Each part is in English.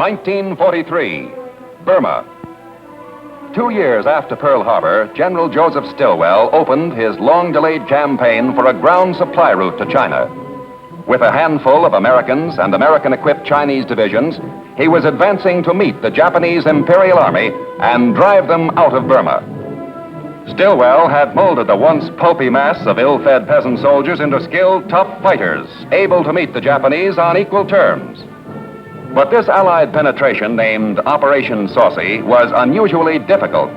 1943, Burma. 2 years after Pearl Harbor, General Joseph Stilwell opened his long-delayed campaign for a ground supply route to China. With a handful of Americans and American-equipped Chinese divisions, he was advancing to meet the Japanese Imperial Army and drive them out of Burma. Stillwell had molded the once pulpy mass of ill-fed peasant soldiers into skilled, tough fighters, able to meet the Japanese on equal terms. But this Allied penetration, named Operation Saucy, was unusually difficult.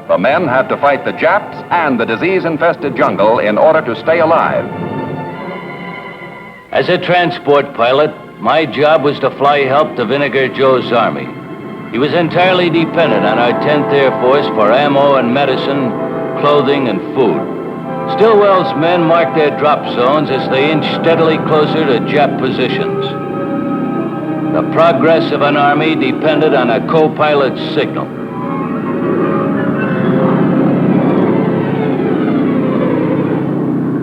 The men had to fight the Japs and the disease-infested jungle in order to stay alive. As a transport pilot, my job was to fly help to Vinegar Joe's army. He was entirely dependent on our 10th Air Force for ammo and medicine, clothing and food. Stillwell's men marked their drop zones as they inched steadily closer to Jap positions. The progress of an army depended on a co-pilot's signal.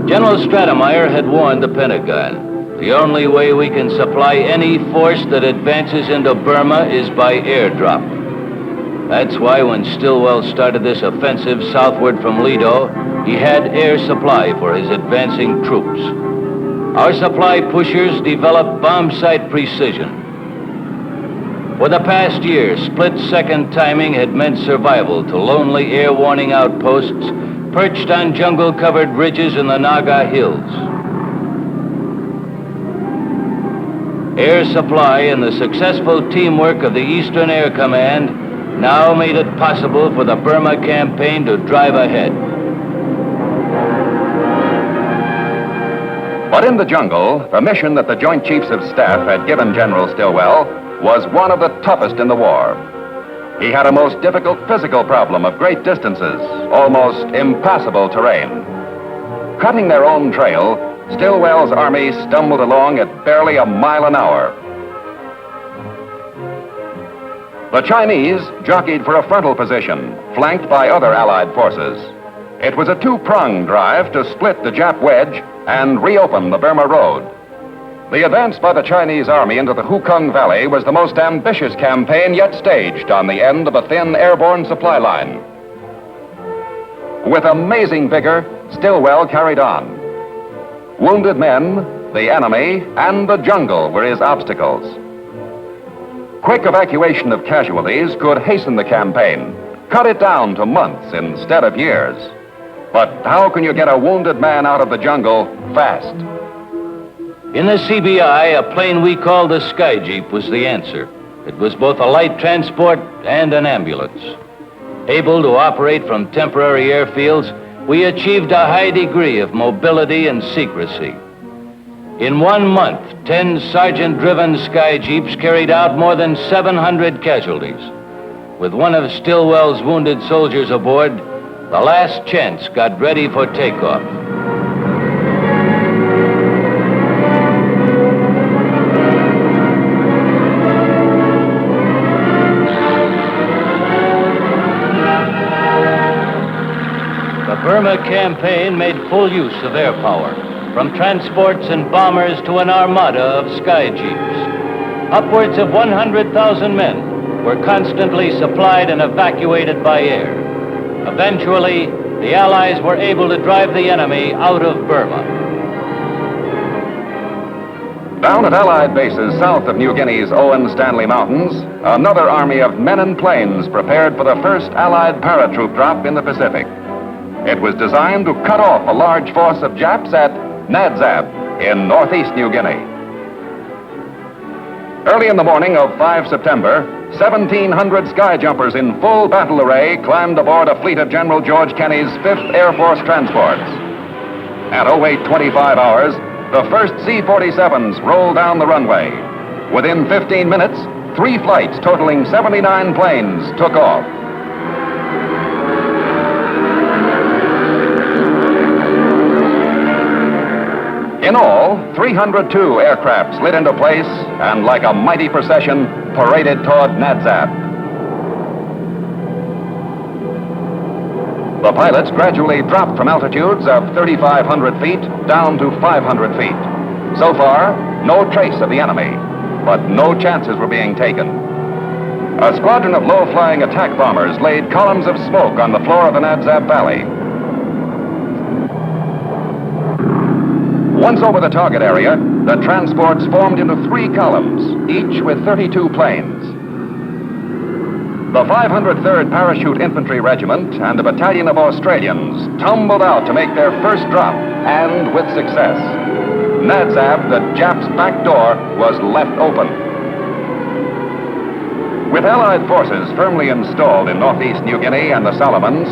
General Stratemeyer had warned the Pentagon, the only way we can supply any force that advances into Burma is by airdrop. That's why when Stillwell started this offensive southward from Lido, he had air supply for his advancing troops. Our supply pushers developed bomb sight precision. For the past year, split-second timing had meant survival to lonely air warning outposts perched on jungle-covered ridges in the Naga Hills. Air supply and the successful teamwork of the Eastern Air Command now made it possible for the Burma campaign to drive ahead. But in the jungle, the mission that the Joint Chiefs of Staff had given General Stillwell was one of the toughest in the war. He had a most difficult physical problem of great distances, almost impassable terrain. Cutting their own trail, Stillwell's army stumbled along at barely a mile an hour. The Chinese jockeyed for a frontal position, flanked by other Allied forces. It was a two-pronged drive to split the Jap wedge and reopen the Burma Road. The advance by the Chinese army into the Hukung Valley was the most ambitious campaign yet staged on the end of a thin airborne supply line. With amazing vigor, Stillwell carried on. Wounded men, the enemy, and the jungle were his obstacles. Quick evacuation of casualties could hasten the campaign, cut it down to months instead of years. But how can you get a wounded man out of the jungle fast? In the CBI, a plane we called the Sky Jeep was the answer. It was both a light transport and an ambulance. Able to operate from temporary airfields, we achieved a high degree of mobility and secrecy. In 1 month, 10 sergeant-driven Sky Jeeps carried out more than 700 casualties. With one of Stillwell's wounded soldiers aboard, the Last Chance got ready for takeoff. The Burma campaign made full use of air power, from transports and bombers to an armada of Sky Jeeps. Upwards of 100,000 men were constantly supplied and evacuated by air. Eventually, the Allies were able to drive the enemy out of Burma. Down at Allied bases south of New Guinea's Owen Stanley Mountains, another army of men and planes prepared for the first Allied paratroop drop in the Pacific. It was designed to cut off a large force of Japs at Nadzab in northeast New Guinea. Early in the morning of 5 September, 1,700 sky jumpers in full battle array climbed aboard a fleet of General George Kenney's 5th Air Force transports. At 08:25 hours, the first C-47s rolled down the runway. Within 15 minutes, 3 flights totaling 79 planes took off. In all, 302 aircraft slid into place and, like a mighty procession, paraded toward Nadzab. The pilots gradually dropped from altitudes of 3,500 feet down to 500 feet. So far, no trace of the enemy, but no chances were being taken. A squadron of low-flying attack bombers laid columns of smoke on the floor of the Nadzab Valley. Once over the target area, the transports formed into 3 columns, each with 32 planes. The 503rd Parachute Infantry Regiment and a battalion of Australians tumbled out to make their first drop, and with success. Nadzab, the Japs' back door, was left open. With Allied forces firmly installed in northeast New Guinea and the Solomons,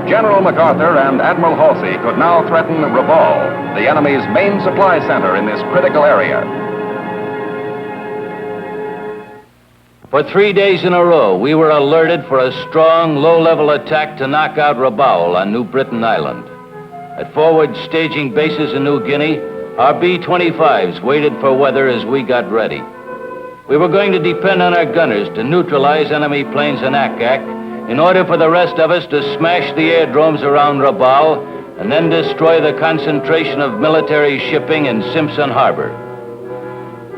General MacArthur and Admiral Halsey could now threaten Rabaul, the enemy's main supply center in this critical area. For 3 days in a row, we were alerted for a strong, low-level attack to knock out Rabaul on New Britain Island. At forward staging bases in New Guinea, our B-25s waited for weather as we got ready. We were going to depend on our gunners to neutralize enemy planes in Ack-Ack in order for the rest of us to smash the airdromes around Rabaul and then destroy the concentration of military shipping in Simpson Harbor.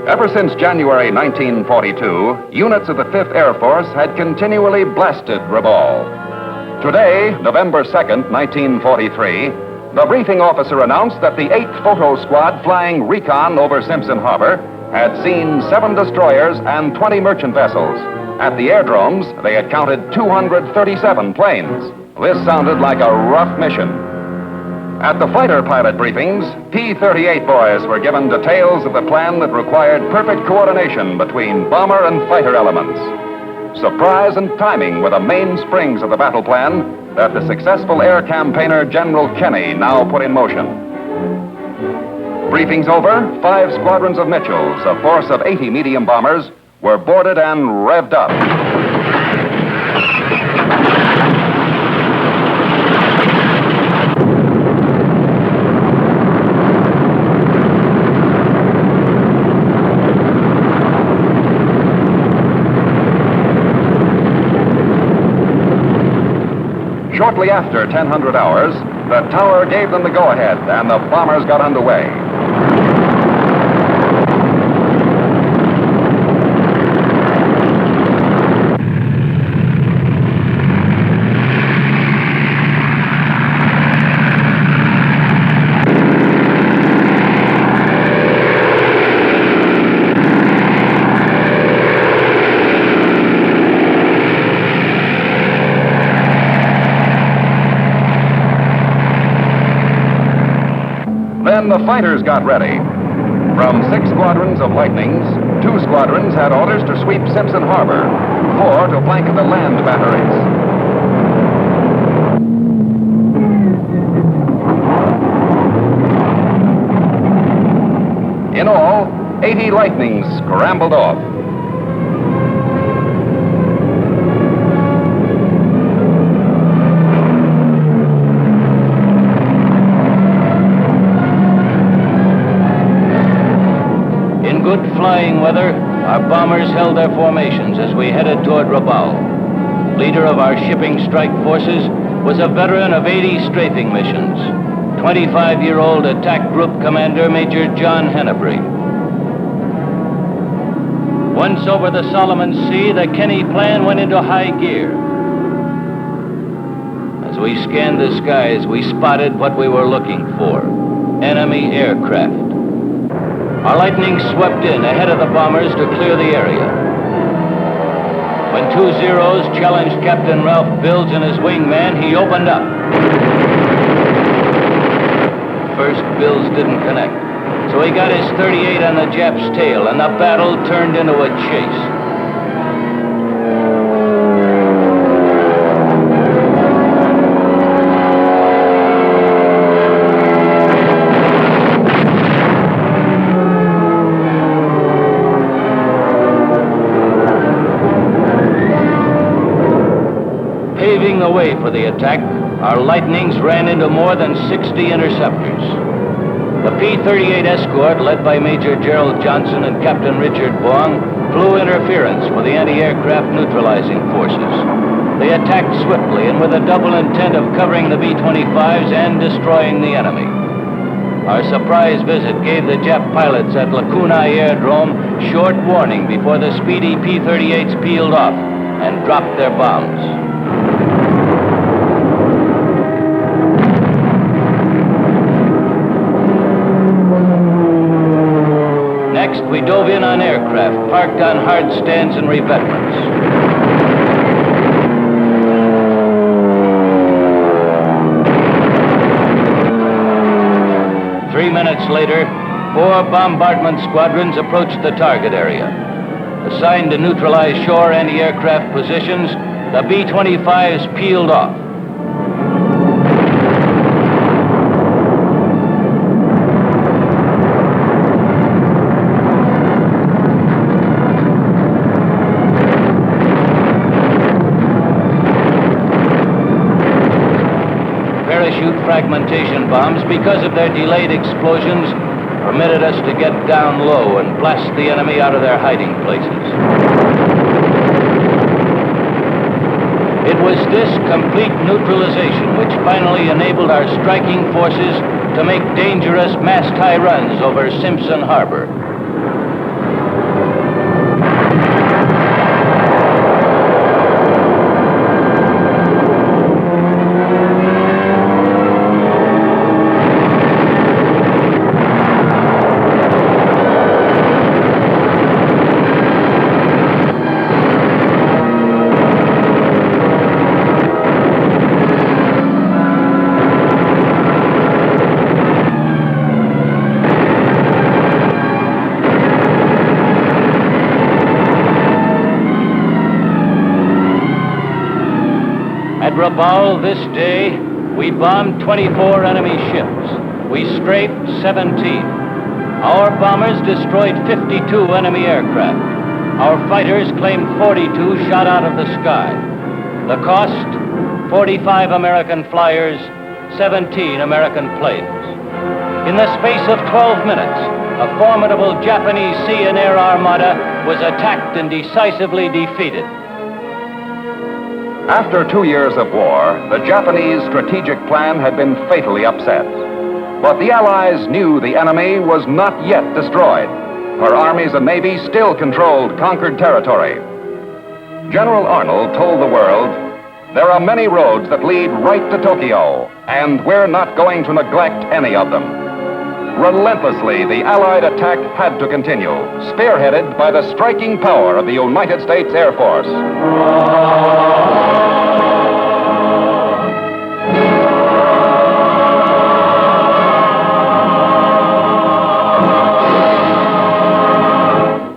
Ever since January 1942, units of the 5th Air Force had continually blasted Rabaul. Today, November 2nd, 1943, the briefing officer announced that the 8th Photo Squad flying recon over Simpson Harbor had seen 7 destroyers and 20 merchant vessels. At the airdromes, they had counted 237 planes. This sounded like a rough mission. At the fighter pilot briefings, P-38 boys were given details of the plan that required perfect coordination between bomber and fighter elements. Surprise and timing were the main springs of the battle plan that the successful air campaigner General Kenny now put in motion. Briefings over, 5 squadrons of Mitchells, a force of 80 medium bombers, were boarded and revved up. Shortly after 1000 hours, the tower gave them the go-ahead, and the bombers got underway. Then the fighters got ready. From 6 squadrons of Lightnings, 2 squadrons had orders to sweep Simpson Harbor, 4 to blanket the land batteries. In all, 80 Lightnings scrambled off. Good flying weather, our bombers held their formations as we headed toward Rabaul. Leader of our shipping strike forces was a veteran of 80 strafing missions, 25-year-old attack group commander Major John Hennebrey. Once over the Solomon Sea, the Kenny plan went into high gear. As we scanned the skies, we spotted what we were looking for: enemy aircraft. Our Lightning swept in ahead of the bombers to clear the area. When 2 Zeros challenged Captain Ralph Bills and his wingman, he opened up. First, Bills didn't connect, so he got his 38 on the Jap's tail, and the battle turned into a chase. Paving the way for the attack, our Lightnings ran into more than 60 interceptors. The P-38 escort, led by Major Gerald Johnson and Captain Richard Bong, flew interference for the anti-aircraft neutralizing forces. They attacked swiftly and with a double intent of covering the B-25s and destroying the enemy. Our surprise visit gave the Jap pilots at Lakunai Airdrome short warning before the speedy P-38s peeled off, and dropped their bombs. Next, we dove in on aircraft parked on hard stands and revetments. 3 minutes later, 4 bombardment squadrons approached the target area. Assigned to neutralize shore anti-aircraft positions, the B-25s peeled off. Parachute fragmentation bombs, because of their delayed explosions, permitted us to get down low and blast the enemy out of their hiding places. It was this complete neutralization which finally enabled our striking forces to make dangerous mast-high runs over Simpson Harbor. At Rabaul this day, we bombed 24 enemy ships. We scraped 17. Our bombers destroyed 52 enemy aircraft. Our fighters claimed 42 shot out of the sky. The cost, 45 American flyers, 17 American planes. In the space of 12 minutes, a formidable Japanese sea and air armada was attacked and decisively defeated. After 2 years of war, the Japanese strategic plan had been fatally upset. But the Allies knew the enemy was not yet destroyed. Our armies and navy still controlled conquered territory. General Arnold told the world, "There are many roads that lead right to Tokyo, and we're not going to neglect any of them." Relentlessly, the Allied attack had to continue, spearheaded by the striking power of the United States Air Force.